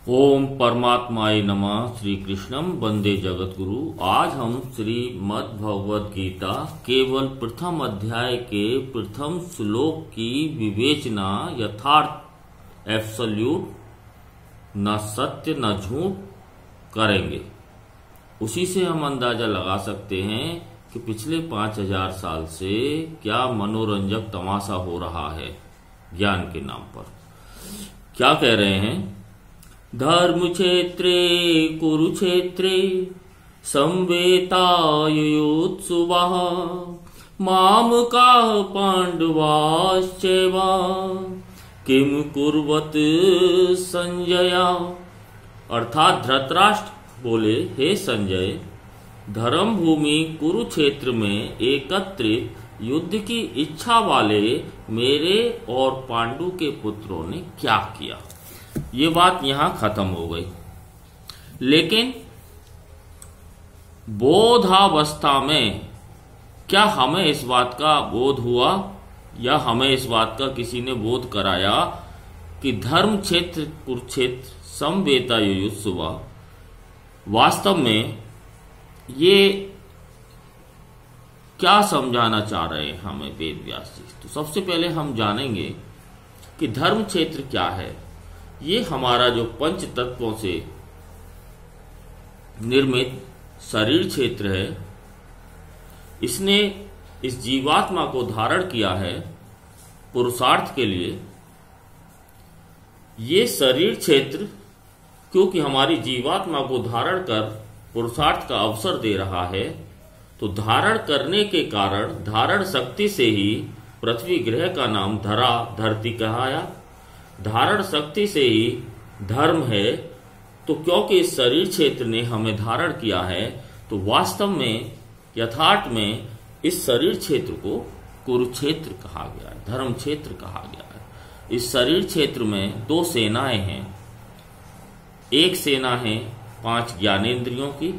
ओम परमात्माय नमः। श्री कृष्णम वंदे जगतगुरु। आज हम श्रीमद् भगवद गीता केवल प्रथम अध्याय के प्रथम श्लोक की विवेचना यथार्थ एब्सोल्यूट न सत्य न झूठ करेंगे। उसी से हम अंदाजा लगा सकते हैं कि पिछले 5000 साल से क्या मनोरंजक तमाशा हो रहा है ज्ञान के नाम पर। क्या कह रहे हैं? धर्म क्षेत्रे कुरुक्षेत्रे संवेतायुयुत्सुवः मामकाः पांडवाश्चैव किम कुर्वत संजय। अर्थात धृतराष्ट्र बोले, हे संजय, धर्म भूमि कुरुक्षेत्र में एकत्रित युद्ध की इच्छा वाले मेरे और पांडु के पुत्रों ने क्या किया। ये बात यहां खत्म हो गई। लेकिन बोधावस्था में क्या हमें इस बात का बोध हुआ या हमें इस बात का किसी ने बोध कराया कि धर्म क्षेत्र कुरुक्षेत्र समवेतायुयुत्सुवा, वास्तव में ये क्या समझाना चाह रहे हैं हमें वेद व्यास जी। तो सबसे पहले हम जानेंगे कि धर्म क्षेत्र क्या है। ये हमारा जो पंच तत्वों से निर्मित शरीर क्षेत्र है, इसने इस जीवात्मा को धारण किया है पुरुषार्थ के लिए। ये शरीर क्षेत्र क्योंकि हमारी जीवात्मा को धारण कर पुरुषार्थ का अवसर दे रहा है, तो धारण करने के कारण धारण शक्ति से ही पृथ्वी ग्रह का नाम धरा धरती कहाया। धारण शक्ति से ही धर्म है। तो क्योंकि इस शरीर क्षेत्र ने हमें धारण किया है, तो वास्तव में यथार्थ में इस शरीर क्षेत्र को कुरुक्षेत्र कहा गया है, धर्म क्षेत्र कहा गया है। इस शरीर क्षेत्र में दो सेनाएं हैं। एक सेना है 5 ज्ञानेंद्रियों की,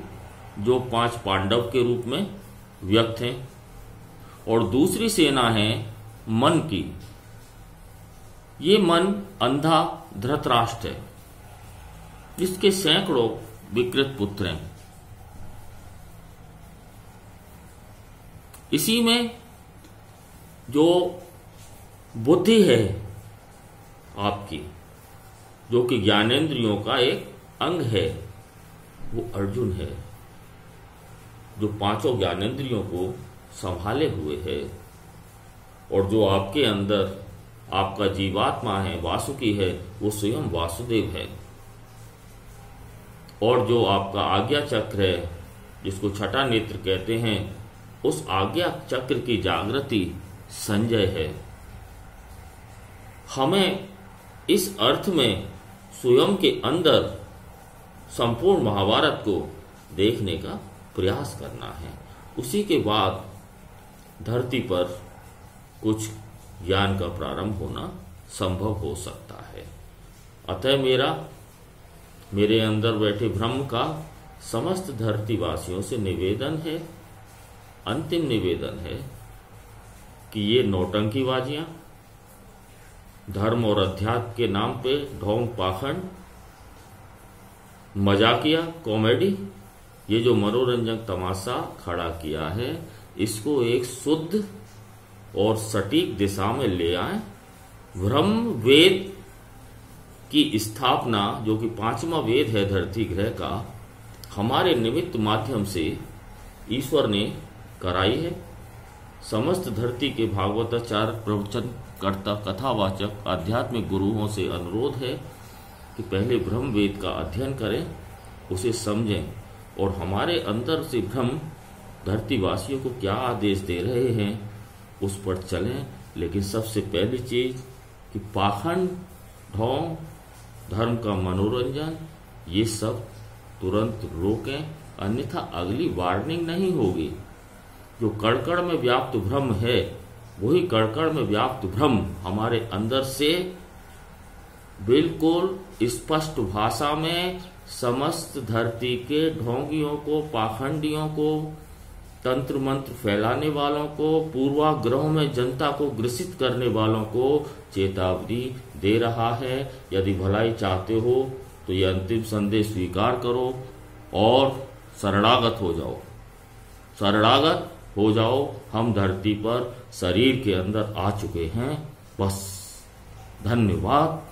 जो 5 पांडव के रूप में व्यक्त हैं, और दूसरी सेना है मन की। ये मन अंधा धृतराष्ट्र है, जिसके सैकड़ों विकृत पुत्र हैं। इसी में जो बुद्धि है आपकी, जो कि ज्ञानेंद्रियों का एक अंग है, वो अर्जुन है, जो 5 ज्ञानेंद्रियों को संभाले हुए है। और जो आपके अंदर आपका जीवात्मा है, वासुकी है, वो स्वयं वासुदेव है। और जो आपका आज्ञा चक्र है, जिसको छठा नेत्र कहते हैं, उस आज्ञा चक्र की जागृति संजय है। हमें इस अर्थ में स्वयं के अंदर संपूर्ण महाभारत को देखने का प्रयास करना है। उसी के बाद धरती पर कुछ ज्ञान का प्रारंभ होना संभव हो सकता है। अतः मेरे अंदर बैठे ब्रह्म का समस्त धरतीवासियों से निवेदन है, अंतिम निवेदन है, कि ये नौटंकीबाजियां, धर्म और अध्यात्म के नाम पे ढोंग पाखंड, मजाकिया कॉमेडी, ये जो मनोरंजक तमाशा खड़ा किया है, इसको एक शुद्ध और सटीक दिशा में ले आए। ब्रह्म वेद की स्थापना, जो कि 5वां वेद है धरती ग्रह का, हमारे निमित्त माध्यम से ईश्वर ने कराई है। समस्त धरती के भागवताचार्य, प्रवचन कर्ता, कथावाचक, आध्यात्मिक गुरुओं से अनुरोध है कि पहले ब्रह्म वेद का अध्ययन करें, उसे समझें, और हमारे अंदर से ब्रह्म धरतीवासियों को क्या आदेश दे रहे हैं उस पर चलें। लेकिन सबसे पहली चीज कि पाखंड, ढोंग, धर्म का मनोरंजन, ये सब तुरंत रोकें, अन्यथा अगली वार्निंग नहीं होगी। जो कड़कड़ में व्याप्त भ्रम है, वही कड़कड़ में व्याप्त भ्रम हमारे अंदर से बिल्कुल स्पष्ट भाषा में समस्त धरती के ढोंगियों को, पाखंडियों को, तंत्र मंत्र फैलाने वालों को, पूर्वाग्रहों में जनता को ग्रसित करने वालों को चेतावनी दे रहा है। यदि भलाई चाहते हो तो ये अंतिम संदेश स्वीकार करो और शरणागत हो जाओ। शरणागत हो जाओ, हम धरती पर शरीर के अंदर आ चुके हैं। बस। धन्यवाद।